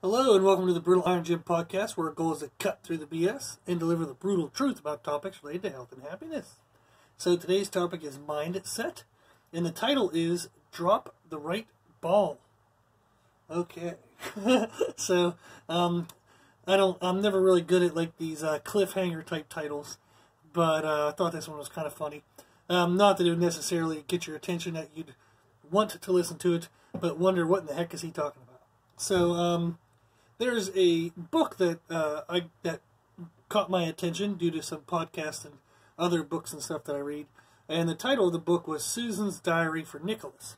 Hello and welcome to the Brutal Iron Gym podcast, where our goal is to cut through the BS and deliver the brutal truth about topics related to health and happiness. So today's topic is mindset, and the title is Drop the Right Ball. Okay. So, I'm never really good at like these cliffhanger type titles, but I thought this one was kind of funny. Not that it would necessarily get your attention that you'd want to listen to it, but wonder what in the heck is he talking about. So, there's a book that that caught my attention due to some podcasts and other books and stuff that I read, and the title of the book was Susan's Diary for Nicholas,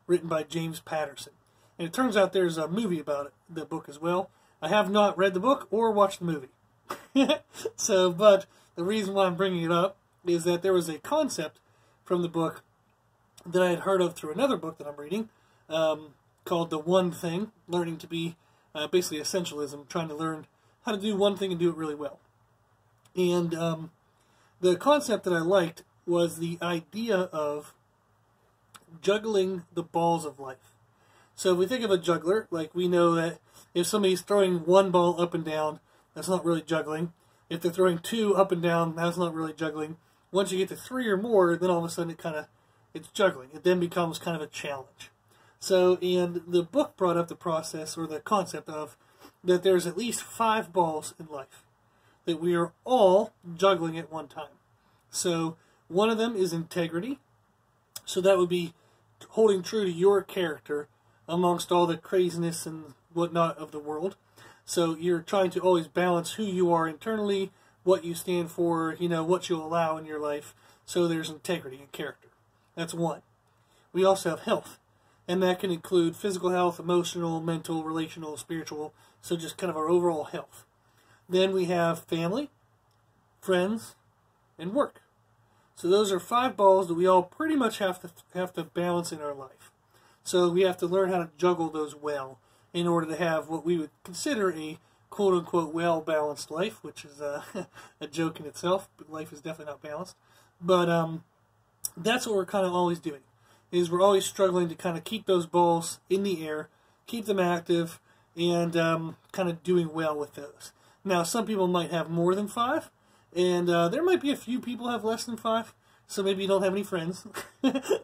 written by James Patterson. And it turns out there's a movie about it, the book as well. I have not read the book or watched the movie. But the reason why I'm bringing it up is that there was a concept from the book that I had heard of through another book that I'm reading, called The One Thing, Learning to Be basically essentialism, trying to learn how to do one thing and do it really well. And the concept that I liked was the idea of juggling the balls of life. So if we think of a juggler, like we know that if somebody's throwing one ball up and down, that's not really juggling. If they're throwing two up and down, that's not really juggling. Once you get to three or more, then all of a sudden it's juggling. It then becomes kind of a challenge. So, and the book brought up the process, or the concept of, that there's at least 5 balls in life that we are all juggling at one time. So, one of them is integrity. So that would be holding true to your character amongst all the craziness and whatnot of the world. So you're trying to always balance who you are internally, what you stand for, what you'll allow in your life. So there's integrity and character. That's one. We also have health. And that can include physical health, emotional, mental, relational, spiritual, so just kind of our overall health. Then we have family, friends, and work. So those are 5 balls that we all pretty much have to balance in our life. So we have to learn how to juggle those well in order to have what we would consider a quote-unquote well-balanced life, which is a joke in itself, but life is definitely not balanced. But that's what we're kind of always doing. Is we're always struggling to kind of keep those balls in the air, keep them active, and kind of doing well with those. Now, some people might have more than 5, and there might be a few people who have less than 5, so maybe you don't have any friends.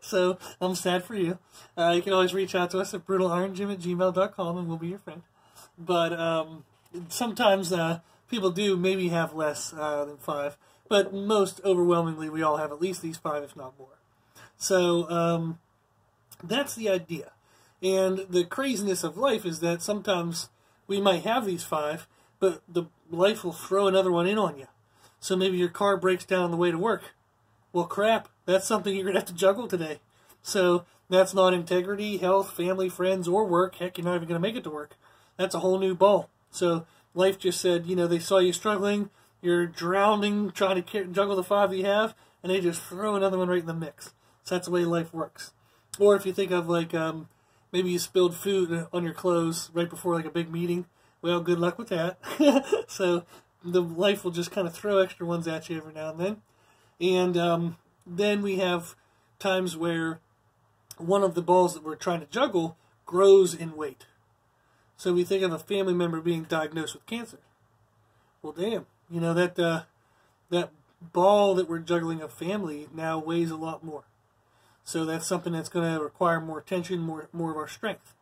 So, I'm sad for you. You can always reach out to us at brutalirongym@gmail.com, and we'll be your friend. But sometimes people do maybe have less than 5, but most overwhelmingly we all have at least these 5, if not more. So, that's the idea. And the craziness of life is that sometimes we might have these 5, but the life will throw another one in on you. So maybe your car breaks down on the way to work. Well, crap, that's something you're going to have to juggle today. So that's not integrity, health, family, friends, or work. Heck, you're not even going to make it to work. That's a whole new ball. So life just said, they saw you struggling, you're drowning, trying to juggle the 5 that you have, and they just throw another one right in the mix. So that's the way life works. Or if you think of like, maybe you spilled food on your clothes right before like a big meeting. Well, good luck with that. So the life will just kind of throw extra ones at you every now and then. And then we have times where one of the balls that we're trying to juggle grows in weight. So we think of a family member being diagnosed with cancer. Well, damn, that ball that we're juggling of family now weighs a lot more. So that's something that's going to require more attention, more of our strength.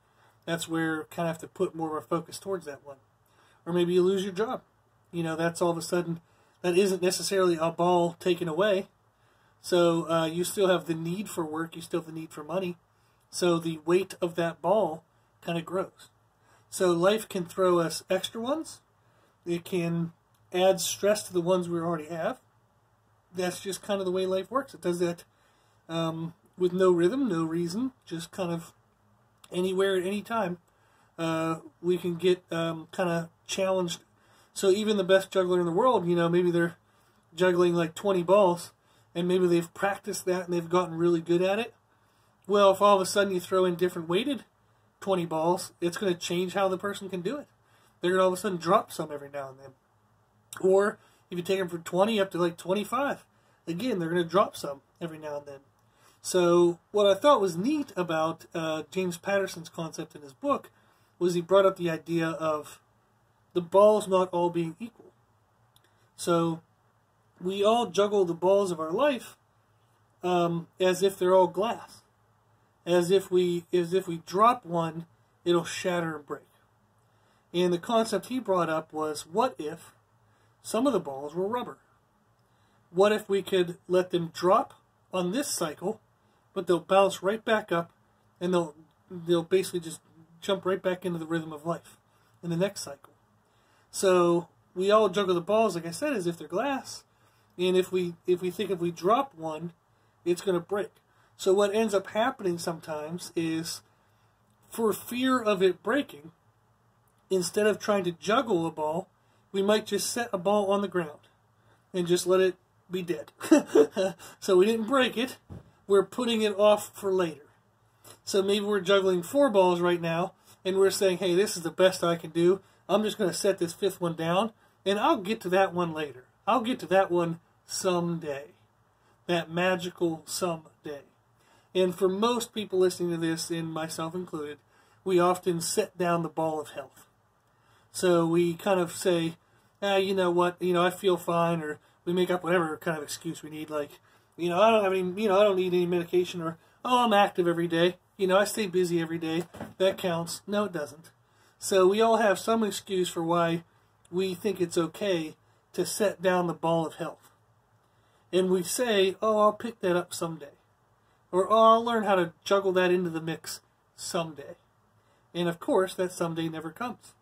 That's where we kind of have to put more of our focus towards that one. Or maybe you lose your job. That's all of a sudden, that isn't necessarily a ball taken away. So you still have the need for work, you still have the need for money. So the weight of that ball kind of grows. So life can throw us extra ones. It can add stress to the ones we already have. That's just kind of the way life works. It does that with no rhythm, no reason, just kind of anywhere at any time. We can get kind of challenged. So even the best juggler in the world, maybe they're juggling like 20 balls, and maybe they've practiced that and they've gotten really good at it. Well, if all of a sudden you throw in different weighted 20 balls, it's going to change how the person can do it. They're going to all of a sudden drop some every now and then. Or if you take them from 20 up to like 25, again, they're going to drop some every now and then. So what I thought was neat about James Patterson's concept in his book was he brought up the idea of the balls not all being equal. So we all juggle the balls of our life as if they're all glass. As if we drop one, it'll shatter and break. And the concept he brought up was, what if some of the balls were rubber? What if we could let them drop on this cycle, but they'll bounce right back up, and they'll basically just jump right back into the rhythm of life in the next cycle. So we all juggle the balls, like I said, as if they're glass. And if we think if we drop one, it's going to break. So what ends up happening sometimes is, for fear of it breaking, instead of trying to juggle a ball, we might just set a ball on the ground and just let it be dead. So we didn't break it. We're putting it off for later. So maybe we're juggling 4 balls right now, and we're saying, hey, this is the best I can do. I'm just going to set this 5th one down, and I'll get to that one later. I'll get to that one someday. That magical someday. And for most people listening to this, and myself included, we often set down the ball of health. So we kind of say, you know what, I feel fine, or we make up whatever kind of excuse we need, like, I don't have any, I don't need any medication, or, oh, I'm active every day. I stay busy every day. That counts. No, it doesn't. So we all have some excuse for why we think it's okay to set down the ball of health. And we say, oh, I'll pick that up someday. Or, oh, I'll learn how to juggle that into the mix someday. And of course, that someday never comes.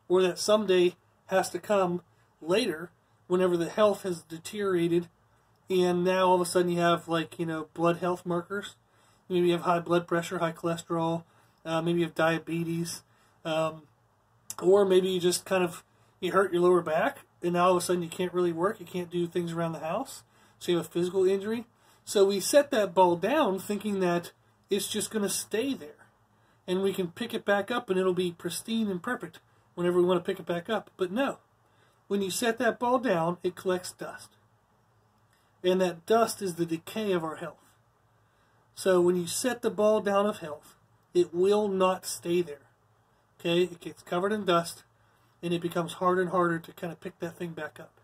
Or that someday has to come later, whenever the health has deteriorated, and now all of a sudden you have, like, blood health markers. Maybe you have high blood pressure, high cholesterol, maybe you have diabetes, or maybe you just you hurt your lower back, and now all of a sudden you can't really work, you can't do things around the house, so you have a physical injury. So we set that ball down thinking that it's just going to stay there, and we can pick it back up and it'll be pristine and perfect whenever we want to pick it back up. But no, when you set that ball down, it collects dust. And that dust is the decay of our health. So when you set the ball down of health, it will not stay there. Okay? It gets covered in dust, and it becomes harder and harder to kind of pick that thing back up.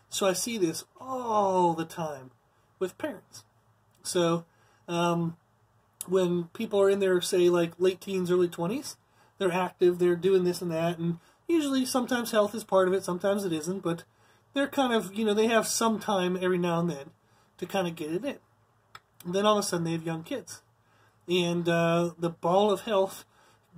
So I see this all the time with parents. So when people are in their, say, like late teens, early 20s, they're active, they're doing this and that, and usually sometimes health is part of it, sometimes it isn't, but they're kind of, they have some time every now and then to kind of get it in. And then all of a sudden they have young kids. And the ball of health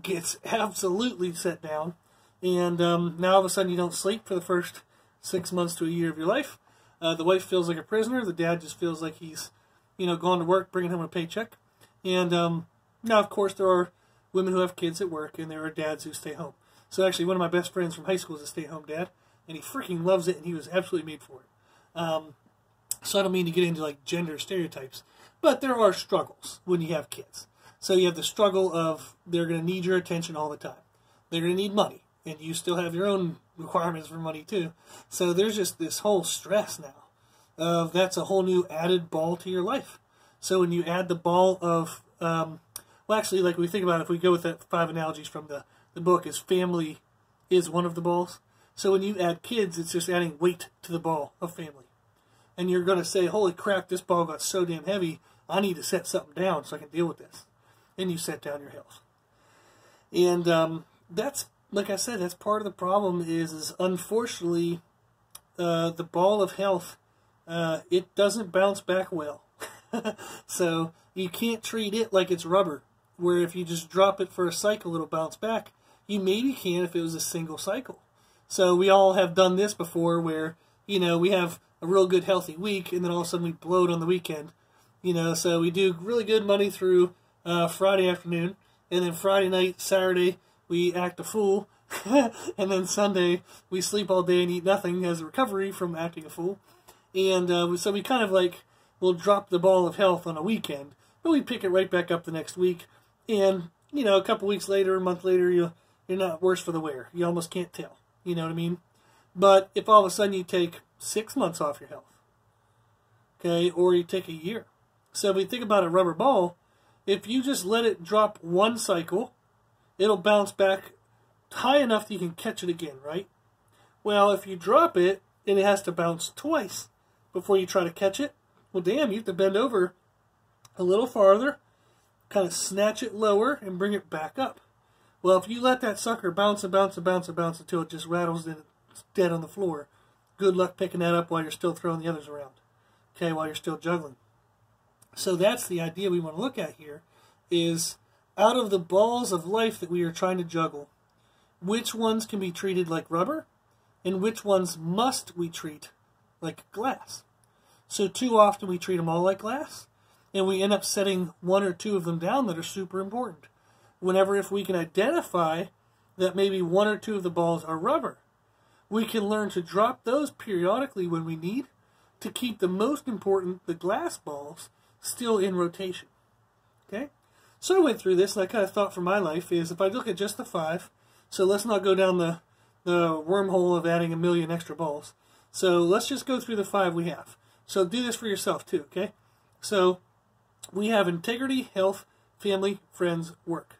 gets absolutely set down. And now all of a sudden you don't sleep for the first 6 months to a year of your life. The wife feels like a prisoner. The dad just feels like he's, going to work, bringing home a paycheck. And now, of course, there are women who have kids at work, and there are dads who stay home. So actually, one of my best friends from high school is a stay-at-home dad, and he freaking loves it, and he was absolutely made for it. So I don't mean to get into, like, gender stereotypes, but there are struggles when you have kids. So you have the struggle of they're going to need your attention all the time. They're going to need money, and you still have your own requirements for money, too. So there's just this whole stress now. That's a whole new added ball to your life. So when you add the ball of, well, actually, like we think about it, if we go with that 5 analogies from the book, is family is one of the balls. So when you add kids, it's just adding weight to the ball of family. And you're going to say, holy crap, this ball got so damn heavy, I need to set something down so I can deal with this. And you set down your health. And that's, like I said, that's part of the problem is unfortunately, the ball of health, it doesn't bounce back well. So you can't treat it like it's rubber, where if you just drop it for a cycle, it'll bounce back. You maybe can if it was a single cycle. So we all have done this before where, we have a real good healthy week, and then all of a sudden we blow it on the weekend. So we do really good money through Friday afternoon, and then Friday night, Saturday, we act a fool, and then Sunday, we sleep all day and eat nothing as a recovery from acting a fool. And so we kind of like, we'll drop the ball of health on a weekend, but we pick it right back up the next week. And, a couple weeks later, a month later, you're not worse for the wear. You almost can't tell. You know what I mean? But if all of a sudden you take 6 months off your health, okay, or you take a year. So if we think about a rubber ball, if you just let it drop one cycle, it'll bounce back high enough that you can catch it again, right? Well, if you drop it and it has to bounce twice before you try to catch it, well, damn, you have to bend over a little farther, kind of snatch it lower, and bring it back up. Well, if you let that sucker bounce and bounce and bounce and bounce until it just rattles and it's dead on the floor, good luck picking that up while you're still throwing the others around, okay, while you're still juggling. So that's the idea we want to look at here, is out of the balls of life that we are trying to juggle, which ones can be treated like rubber, and which ones must we treat like glass. So too often we treat them all like glass, and we end up setting one or two of them down that are super important. Whenever if we can identify that maybe one or two of the balls are rubber, we can learn to drop those periodically when we need to keep the most important, the glass balls, still in rotation. Okay? So I went through this, and I kind of thought for my life is, if I look at just the 5, so let's not go down the wormhole of adding a million extra balls. So let's just go through the 5 we have. So do this for yourself too, okay? So we have integrity, health, family, friends, work.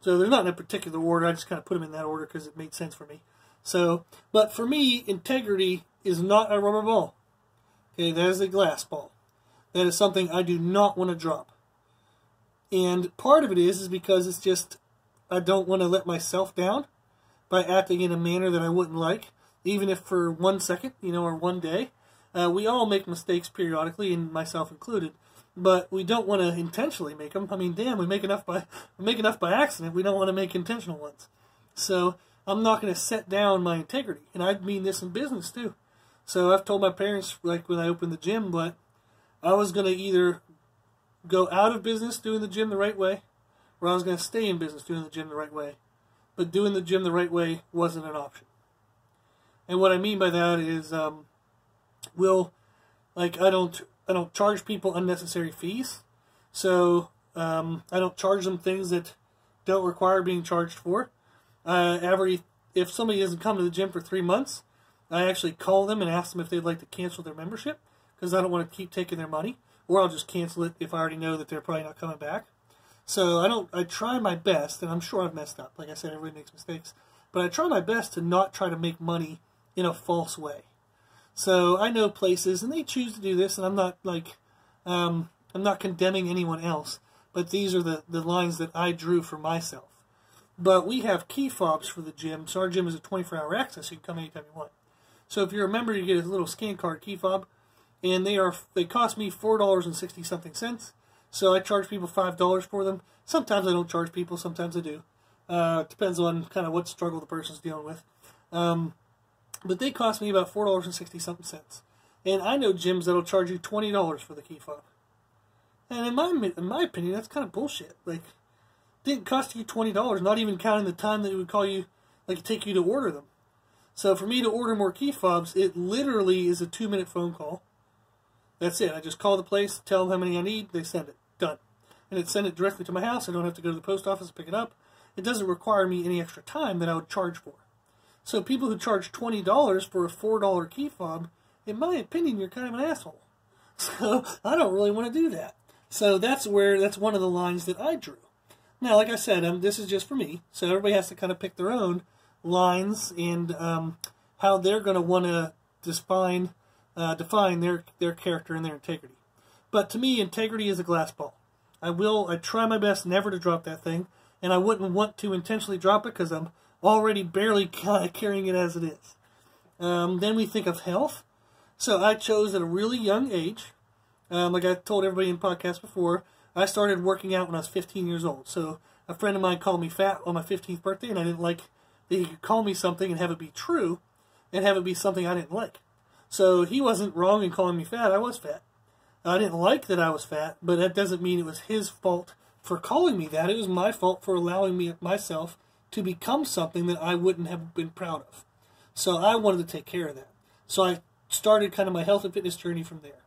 So they're not in a particular order. I just kind of put them in that order because it made sense for me. So, but for me, integrity is not a rubber ball. Okay, that is a glass ball. That is something I do not want to drop. And part of it is because it's just, I don't want to let myself down by acting in a manner that I wouldn't like, even if for 1 second, or 1 day. We all make mistakes periodically, and myself included. But we don't want to intentionally make them. I mean, damn, we make enough by accident. We don't want to make intentional ones. So I'm not going to set down my integrity. And I mean this in business too. So I've told my parents, like when I opened the gym, but I was going to either go out of business doing the gym the right way, or I was going to stay in business doing the gym the right way. But doing the gym the right way wasn't an option. And what I mean by that is, I don't charge people unnecessary fees. So I don't charge them things that don't require being charged for. If somebody doesn't come to the gym for 3 months, I actually call them and ask them if they'd like to cancel their membership, because I don't want to keep taking their money, or I'll just cancel it if I already know that they're probably not coming back. So I try my best, and I'm sure I've messed up. Like I said, everybody makes mistakes. But I try my best to not try to make money in a false way. So I know places, and they choose to do this, and I'm not condemning anyone else, but these are the lines that I drew for myself. But we have key fobs for the gym, so our gym is a 24-hour access, so you can come anytime you want. So if you're a member, you get a little scan card key fob, and they cost me $4.60-something cents. So I charge people $5 for them. Sometimes I don't charge people, sometimes I do. It depends on kind of what struggle the person's dealing with. But they cost me about $4.60-something cents. And I know gyms that'll charge you $20 for the key fob. And in my opinion, that's kind of bullshit. Like, it didn't cost you $20, not even counting the time that it would take you to order them. So for me to order more key fobs, it literally is a 2-minute phone call. That's it. I just call the place, tell them how many I need, they send it. Done. And it send it directly to my house. I don't have to go to the post office and pick it up. It doesn't require me any extra time that I would charge for. So people who charge $20 for a $4 key fob, in my opinion, you're kind of an asshole. So I don't really want to do that. So that's one of the lines that I drew. Now, like I said, this is just for me. So everybody has to kind of pick their own lines and how they're going to want to define their character and their integrity. But to me, integrity is a glass ball. I try my best never to drop that thing, and I wouldn't want to intentionally drop it because I'm already barely carrying it as it is. Then we think of health. So I chose at a really young age. Like I told everybody in podcasts before, I started working out when I was 15 years old. So a friend of mine called me fat on my 15th birthday, and I didn't like that he could call me something and have it be true, and have it be something I didn't like. So he wasn't wrong in calling me fat. I was fat. I didn't like that I was fat, but that doesn't mean it was his fault for calling me that. It was my fault for allowing myself to become something that I wouldn't have been proud of. So I wanted to take care of that. So I started kind of my health and fitness journey from there.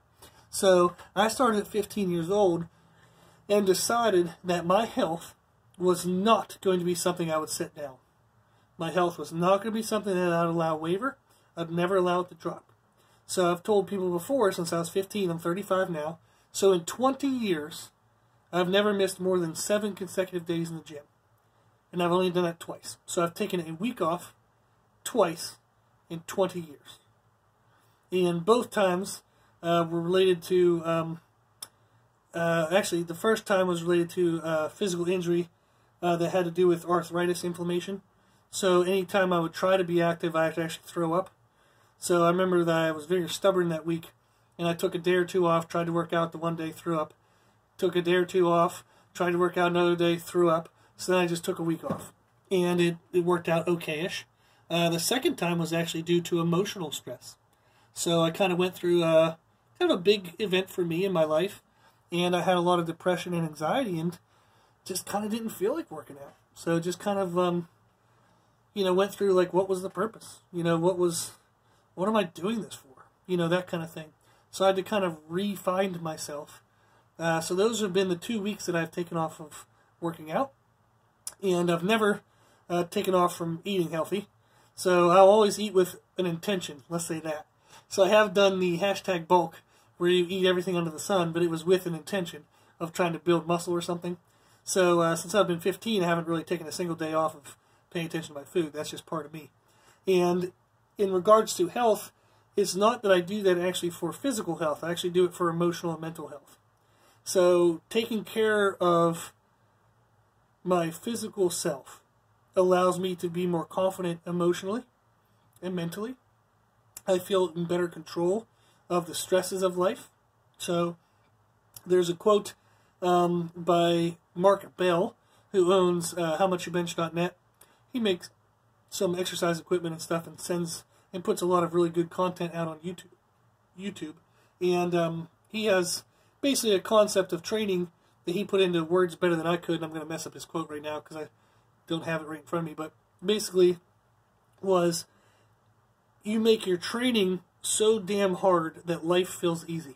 So I started at 15 years old and decided that my health was not going to be something I would set down. My health was not going to be something that I'd allow waver. I'd never allow it to drop. So I've told people before, since I was 15, I'm 35 now. So in 20 years, I've never missed more than 7 consecutive days in the gym. and I've only done that twice. So I've taken a week off twice in 20 years. And both times were related to, actually the first time was related to physical injury that had to do with arthritis inflammation. So anytime I would try to be active, I had to actually throw up. So I remember that I was very stubborn that week, and I took a day or two off, tried to work out the one day, threw up. Took a day or two off, tried to work out another day, threw up. So then I just took a week off. And it worked out okay-ish. The second time was actually due to emotional stress. So I kind of went through kind of a big event for me in my life, and I had a lot of depression and anxiety, and just kind of didn't feel like working out. So just kind of, went through like, what was the purpose? What am I doing this for? That kind of thing. So I had to kind of re-find myself. So those have been the 2 weeks that I've taken off of working out. And I've never taken off from eating healthy. So I'll always eat with an intention, let's say that. So I have done the hashtag bulk, where you eat everything under the sun, but it was with an intention of trying to build muscle or something. So since I've been 15, I haven't really taken a single day off of paying attention to my food. That's just part of me. And in regards to health, it's not that I do that actually for physical health. I actually do it for emotional and mental health. So taking care of my physical self allows me to be more confident emotionally and mentally. I feel in better control of the stresses of life. So there's a quote by Mark Bell, who owns howmuchyoubench.net. He makes some exercise equipment and stuff and puts a lot of really good content out on YouTube. And he has basically a concept of training that he put into words better than I could. And I'm going to mess up his quote right now because I don't have it right in front of me. But basically was, you make your training so damn hard that life feels easy.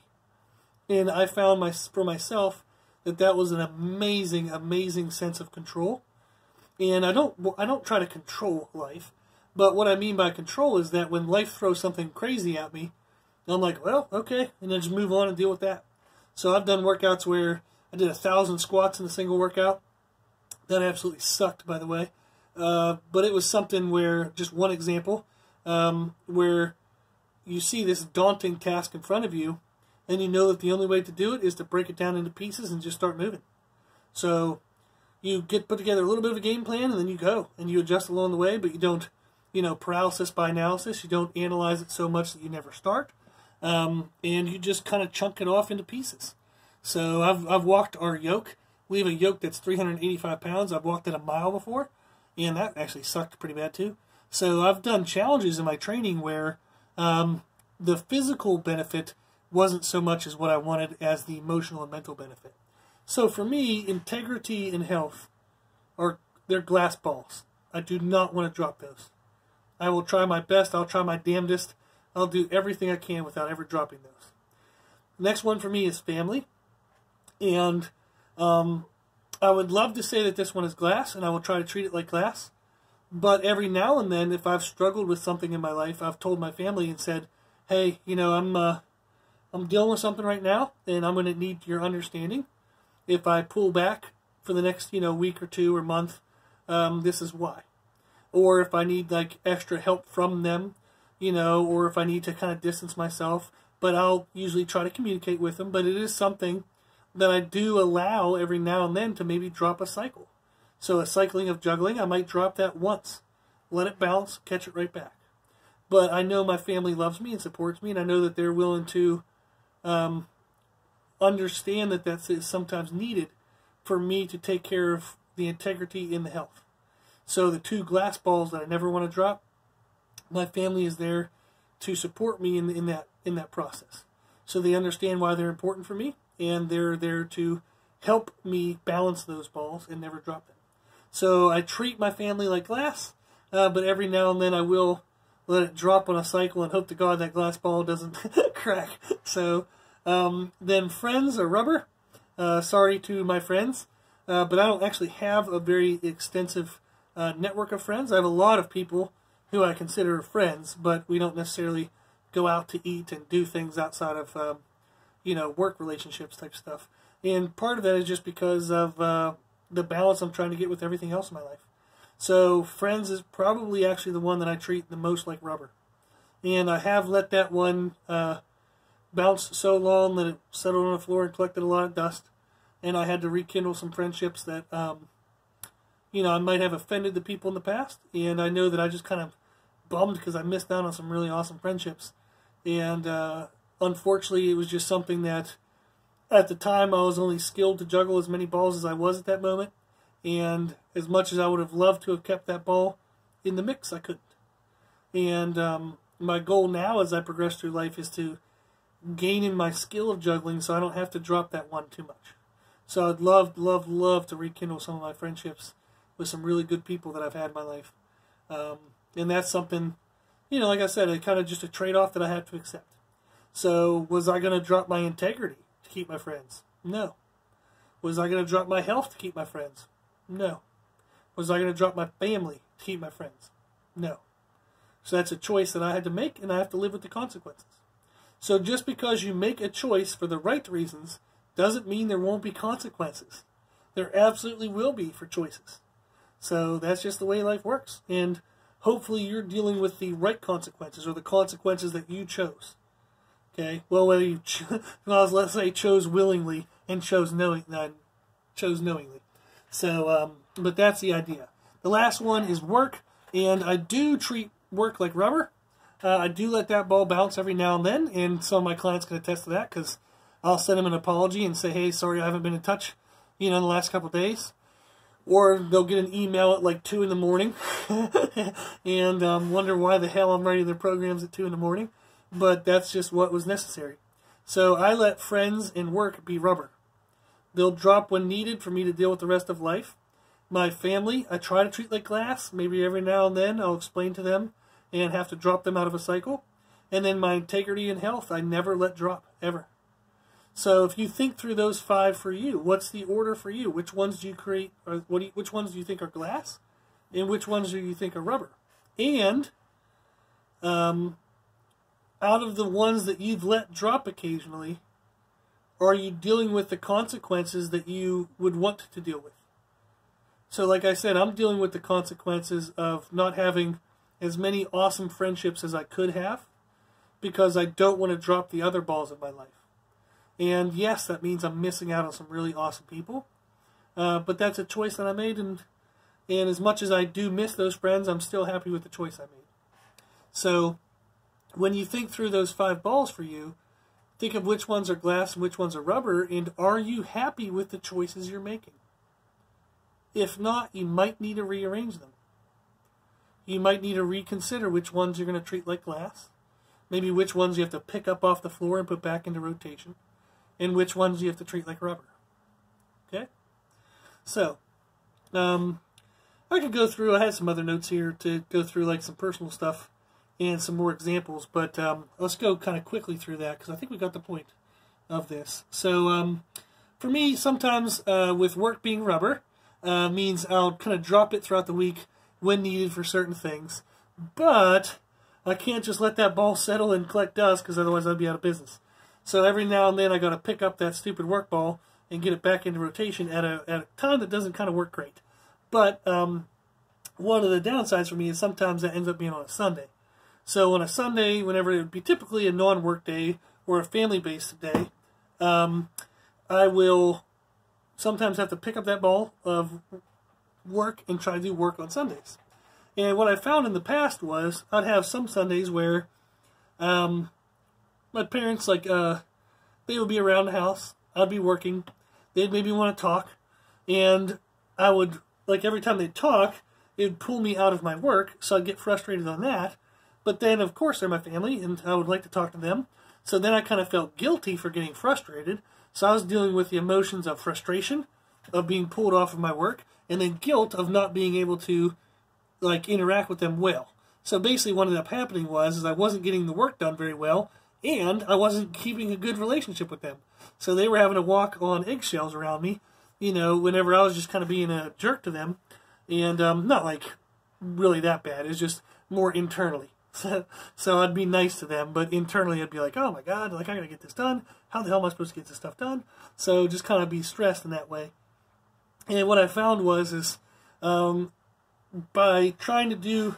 And I found for myself that was an amazing, amazing sense of control. And I don't try to control life. But what I mean by control is that when life throws something crazy at me, I'm like, well, okay, and then just move on and deal with that. So I've done workouts where I did 1,000 squats in a single workout. That absolutely sucked, by the way. But it was something where, just one example, where you see this daunting task in front of you, and you know that the only way to do it is to break it down into pieces and just start moving. So you put together a little bit of a game plan, and then you go, and you adjust along the way, but you don't, paralysis by analysis. You don't analyze it so much that you never start, and you just kind of chunk it off into pieces. So I've walked our yoke. We have a yoke that's 385 pounds. I've walked it a mile before, and that actually sucked pretty bad too. So I've done challenges in my training where the physical benefit wasn't so much as what I wanted as the emotional and mental benefit. So for me, integrity and health they're glass balls. I do not want to drop those. I will try my best. I'll try my damnedest. I'll do everything I can without ever dropping those. Next one for me is family. And I would love to say that this one is glass, and I will try to treat it like glass. But every now and then, if I've struggled with something in my life, I've told my family and said, hey, I'm dealing with something right now, and I'm going to need your understanding. If I pull back for the next, week or two or month, this is why. Or if I need, extra help from them, or if I need to kind of distance myself. But I'll usually try to communicate with them. But it is something that I do allow every now and then to maybe drop a cycle. So a cycling of juggling, I might drop that once. Let it bounce, catch it right back. But I know my family loves me and supports me, and I know that they're willing to understand that that is sometimes needed for me to take care of the integrity and the health. So the two glass balls that I never want to drop, my family is there to support me in that process. So they understand why they're important for me, and they're there to help me balance those balls and never drop them. So I treat my family like glass, but every now and then I will let it drop on a cycle and hope to God that glass ball doesn't crack. So then friends are rubber. Sorry to my friends, but I don't actually have a very extensive network of friends. I have a lot of people who I consider friends, but we don't necessarily go out to eat and do things outside of work relationships type stuff. And part of that is just because of the balance I'm trying to get with everything else in my life. So friends is probably actually the one that I treat the most like rubber. And I have let that one bounce so long that it settled on the floor and collected a lot of dust. And I had to rekindle some friendships that, I might have offended the people in the past. And I know that I just kind of bummed because I missed out on some really awesome friendships. And unfortunately, it was just something that at the time I was only skilled to juggle as many balls as I was at that moment. And as much as I would have loved to have kept that ball in the mix, I couldn't. And my goal now as I progress through life is to gain in my skill of juggling so I don't have to drop that one too much. So I'd love, love, love to rekindle some of my friendships with some really good people that I've had in my life. And that's something, like I said, it's kind of just a trade-off that I have to accept. So was I going to drop my integrity to keep my friends? No. Was I going to drop my health to keep my friends? No. Was I going to drop my family to keep my friends? No. So that's a choice that I had to make, and I have to live with the consequences. So just because you make a choice for the right reasons doesn't mean there won't be consequences. There absolutely will be for choices. So that's just the way life works. And hopefully you're dealing with the right consequences, or the consequences that you chose. Okay? Well, whether you let's say chose willingly and chose knowingly. So, but that's the idea. The last one is work, and I do treat work like rubber. I do let that ball bounce every now and then, and some of my clients can attest to that, because I'll send them an apology and say, hey, sorry I haven't been in touch, in the last couple of days. Or they'll get an email at like 2 in the morning and wonder why the hell I'm writing their programs at 2 in the morning. But that's just what was necessary. So I let friends and work be rubber. They'll drop when needed for me to deal with the rest of life. My family, I try to treat like glass. Maybe every now and then I'll explain to them and have to drop them out of a cycle. And then my integrity and health, I never let drop, ever. So if you think through those 5 for you, what's the order for you? Which ones do you create, or which ones do you think are glass? And which ones do you think are rubber? And out of the ones that you've let drop occasionally, are you dealing with the consequences that you would want to deal with? So like I said, I'm dealing with the consequences of not having as many awesome friendships as I could have, because I don't want to drop the other balls in my life. And yes, that means I'm missing out on some really awesome people. But that's a choice that I made, and as much as I do miss those friends, I'm still happy with the choice I made. So when you think through those 5 balls for you, think of which ones are glass and which ones are rubber, and are you happy with the choices you're making? If not, you might need to rearrange them. You might need to reconsider which ones you're going to treat like glass, maybe which ones you have to pick up off the floor and put back into rotation, and which ones you have to treat like rubber. Okay? So, I could go through, I had some other notes here to go through like some personal stuff and some more examples, but let's go kind of quickly through that, because I think we got the point of this. So, for me, sometimes with work being rubber, means I'll kind of drop it throughout the week when needed for certain things, but I can't just let that ball settle and collect dust, because otherwise I'd be out of business. So every now and then I got to pick up that stupid work ball and get it back into rotation at a time that doesn't kind of work great. But one of the downsides for me is sometimes that ends up being on a Sunday. So on a Sunday, whenever it would be typically a non-work day or a family-based day, I will sometimes have to pick up that ball of work and try to do work on Sundays. And what I found in the past was I'd have some Sundays where my parents, like, they would be around the house, I'd be working, they'd maybe want to talk, and I would, like, every time they'd talk, it would pull me out of my work, so I'd get frustrated on that. But then, of course, they're my family, and I would like to talk to them. So then I kind of felt guilty for getting frustrated. So I was dealing with the emotions of frustration, of being pulled off of my work, and then guilt of not being able to, like, interact with them well. So basically what ended up happening was I wasn't getting the work done very well, and I wasn't keeping a good relationship with them. So they were having to walk on eggshells around me, whenever I was just kind of being a jerk to them. And not, like, really that bad. It's just more internally. So I'd be nice to them, but internally I'd be like, oh my God, like, I gotta get this done. How the hell am I supposed to get this stuff done? So just kind of be stressed in that way. And what I found was by trying to do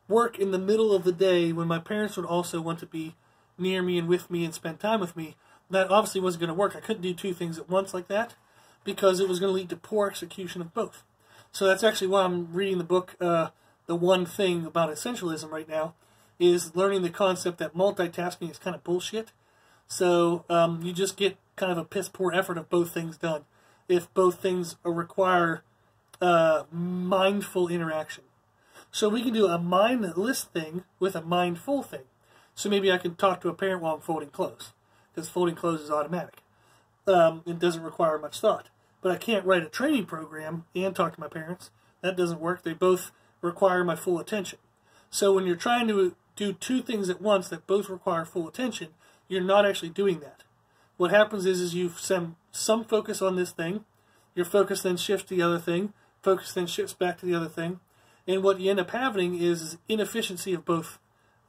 work in the middle of the day when my parents would also want to be near me and with me and spend time with me, that obviously wasn't going to work. I couldn't do two things at once like that because it was going to lead to poor execution of both. So that's actually why I'm reading the book, The One Thing About Essentialism right now, is learning the concept that multitasking is kind of bullshit. So you just get kind of a piss poor effort of both things done if both things require mindful interaction. So we can do a mindless thing with a mindful thing. So maybe I can talk to a parent while I'm folding clothes, because folding clothes is automatic. It doesn't require much thought. But I can't write a training program and talk to my parents. That doesn't work. They both require my full attention. So when you're trying to do two things at once that both require full attention, you're not actually doing that. What happens is you send some focus on this thing, your focus then shifts to the other thing, focus then shifts back to the other thing, and what you end up having is inefficiency of both.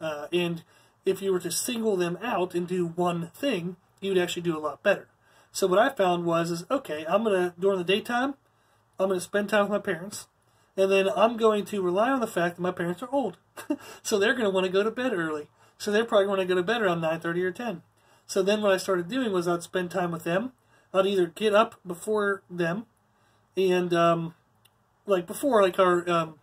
And if you were to single them out and do one thing, you would actually do a lot better. So what I found was, okay, during the daytime, I'm going to spend time with my parents, and then I'm going to rely on the fact that my parents are old. So they're going to want to go to bed early. So they're probably going to go to bed around 9:30 or 10. So then what I started doing was I'd spend time with them. I'd either get up before them, and before our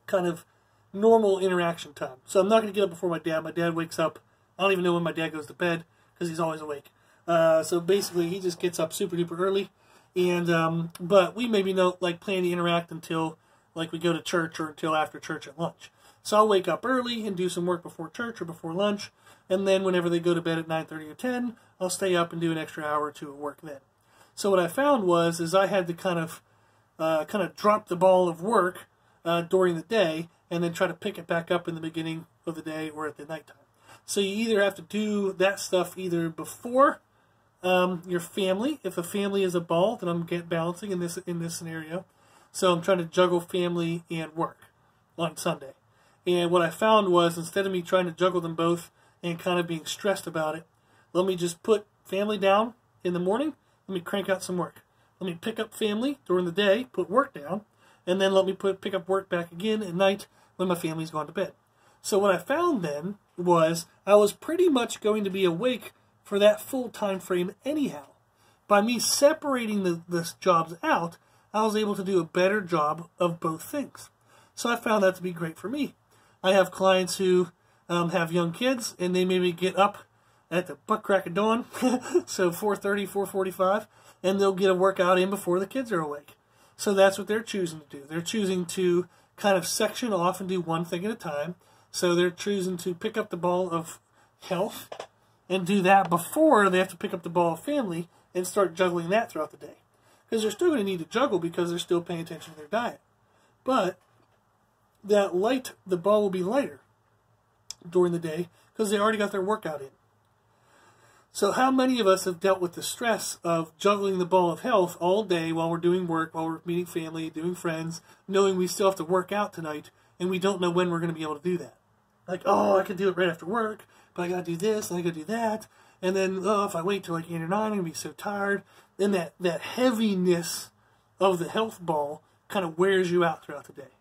kind of normal interaction time. So I'm not going to get up before my dad. My dad wakes up. I don't even know when my dad goes to bed because he's always awake. So basically, he just gets up super duper early, and but we maybe don't plan to interact until we go to church or until after church at lunch. So I'll wake up early and do some work before church or before lunch, and then whenever they go to bed at 9:30 or 10, I'll stay up and do an extra hour or two of work then. So what I found was I had to kind of drop the ball of work during the day and then try to pick it back up in the beginning of the day or at the nighttime. So you either have to do that stuff either before your family. If a family is a ball, then I'm balancing in this scenario. So I'm trying to juggle family and work on Sunday. And what I found was instead of me trying to juggle them both and kind of being stressed about it, let me just put family down in the morning. Let me crank out some work. Let me pick up family during the day, put work down, and then let me pick up work back again at night when my family's gone to bed. So what I found then was I was pretty much going to be awake for that full time frame anyhow. By me separating the jobs out, I was able to do a better job of both things. So I found that to be great for me. I have clients who have young kids, and they maybe get up at the butt crack of dawn, so 4:30, 4:45, and they'll get a workout in before the kids are awake. So that's what they're choosing to do. They're choosing to kind of section off and do one thing at a time. So they're choosing to pick up the ball of health and do that before they have to pick up the ball of family and start juggling that throughout the day. Because they're still going to need to juggle because they're still paying attention to their diet. But the ball will be lighter during the day because they already got their workout in. So how many of us have dealt with the stress of juggling the ball of health all day while we're doing work, while we're meeting family, doing friends, knowing we still have to work out tonight, and we don't know when we're going to be able to do that? I can do it right after work, but I got to do this, and I got to do that, and then, if I wait till 8 or 9, I'm going to be so tired. Then that heaviness of the health ball kind of wears you out throughout the day.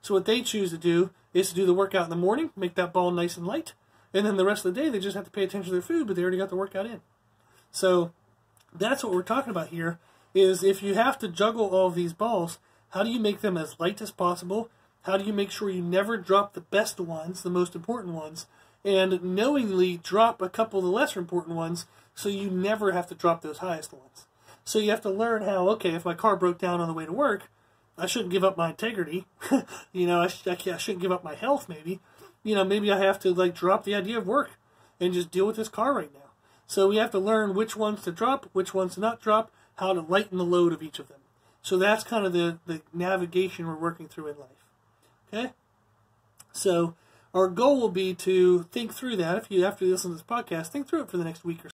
So what they choose to do is to do the workout in the morning, make that ball nice and light, and then the rest of the day they just have to pay attention to their food, but they already got the workout in. So that's what we're talking about here, is if you have to juggle all of these balls, how do you make them as light as possible? How do you make sure you never drop the best ones, the most important ones, and knowingly drop a couple of the lesser important ones so you never have to drop those highest ones? So you have to learn how, okay, if my car broke down on the way to work, I shouldn't give up my integrity. I shouldn't give up my health, maybe. Maybe I have to drop the idea of work and just deal with this car right now. So we have to learn which ones to drop, which ones to not drop, how to lighten the load of each of them. So that's kind of the navigation we're working through in life. Okay? So our goal will be to think through that. If you, after you listen to this podcast, think through it for the next week or so.